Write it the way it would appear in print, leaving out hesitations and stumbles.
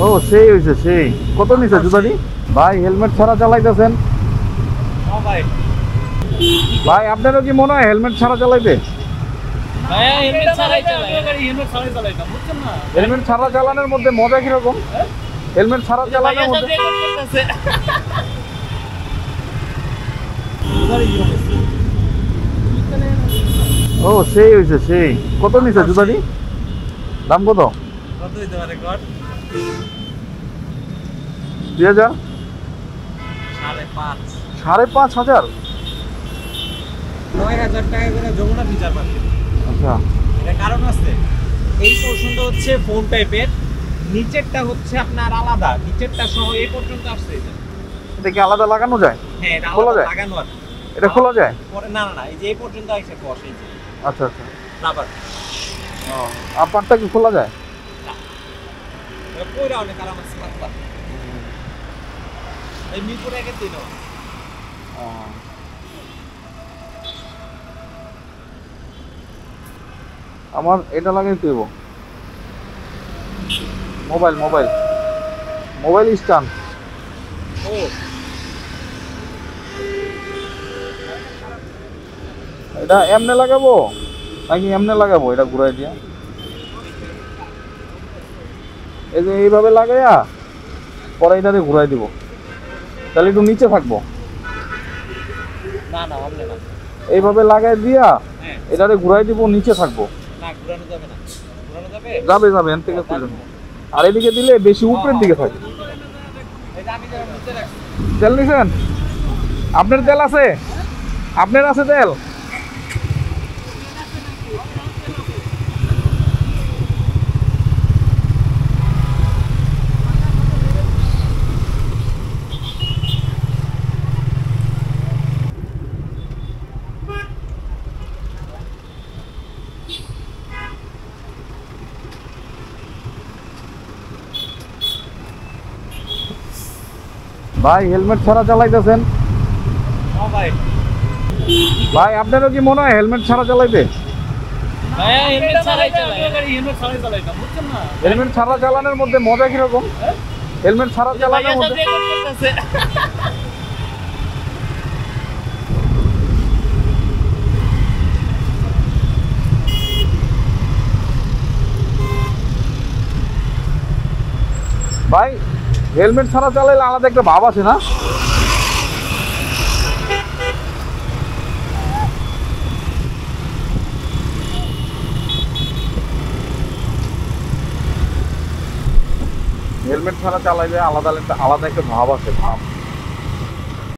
ও সেই হয়েছে সেই কত নিছে জুতাটি ভাই হেলমেট ছাড়া চালাইতেছেন ভাই ভাই আপনারও কি মনে হয় হেলমেট ছাড়া চালাইতে হেলমেট ছাড়াই চালাই হেলমেট ছাড়াই চালাই না বুঝছেন না হেলমেট ছাড়া চালানোর মধ্যে মজা কিরকম হেলমেট ছাড়া চালানোর মধ্যে ও সেই হয়েছে সেই কত নিছে জুতাটি দাম কত কত হইতে পারে কর 2000 5.5 5,500 9,000 টাকা করে যমুনা ফিচার পাচ্ছেন। আচ্ছা এর কারণ আছে এই পোর্শনটা হচ্ছে ফোন টাইপের, নিচেরটা হচ্ছে আপনার আলাদা, নিচেরটা সহ এই পর্যন্ত আসছে এটা। এটা কি আলাদা লাগানো যায় হ্যাঁ এটা খোলা আলাদা যায়? লাগানো আছে। এটা খোলা যায় পরে না না না এই যে এই পর্যন্ত আসছে বস এই যে আচ্ছা আচ্ছা রাবার। ও আপারটা কি খোলা যায় এটা কইরা অনেক আরাম আছে পাতলা। এই মিরপুরে আগে দিন আমার এটা লাগাই দেব মোবাইল মোবাইল মোবাইল স্ট্যান্ড ও এটা এমনে লাগাবো নাকি এমনে লাগাবো এটা ঘুরাই দিয়া এই যে এইভাবে লাগাইয়া পরে এটারে ঘুরাই দিব তাহলে একটু নিচে থাকবো না না হবে না, এইভাবে লাগাই দিয়া হ্যাঁ এটারে ঘুরাই দিব নিচে থাকবো না ঘোরানো যাবে না, ঘোরানো যাবে যাবে যাবে এন থেকে খুলে নেবো। আর এদিকে দিলে বেশি উপরের দিকে থাকে এই যে আমি যেটা নিচে রাখছি তেল নিছেন আপনার তেল আছে আপনার আছে তেল ভাই হেলমেট ছাড়া চালাইতেছেন ভাই ভাই আপনারও কি মনে হয় হেলমেট ছাড়া চালাইতে হেলমেট ছাড়াই চালাই হেলমেট ছাড়াই চালাই না বুঝছেন না হেলমেট ছাড়া চালানোর মধ্যে মজা কিরকম হেলমেট ছাড়া চালানোর মধ্যে ভাই হেলমেট ছাড়া চালাইলে আলাদা একটা ভাব আছে না হেলমেট ছাড়া চালাইলে আলাদা একটা ভাব আছে ভাব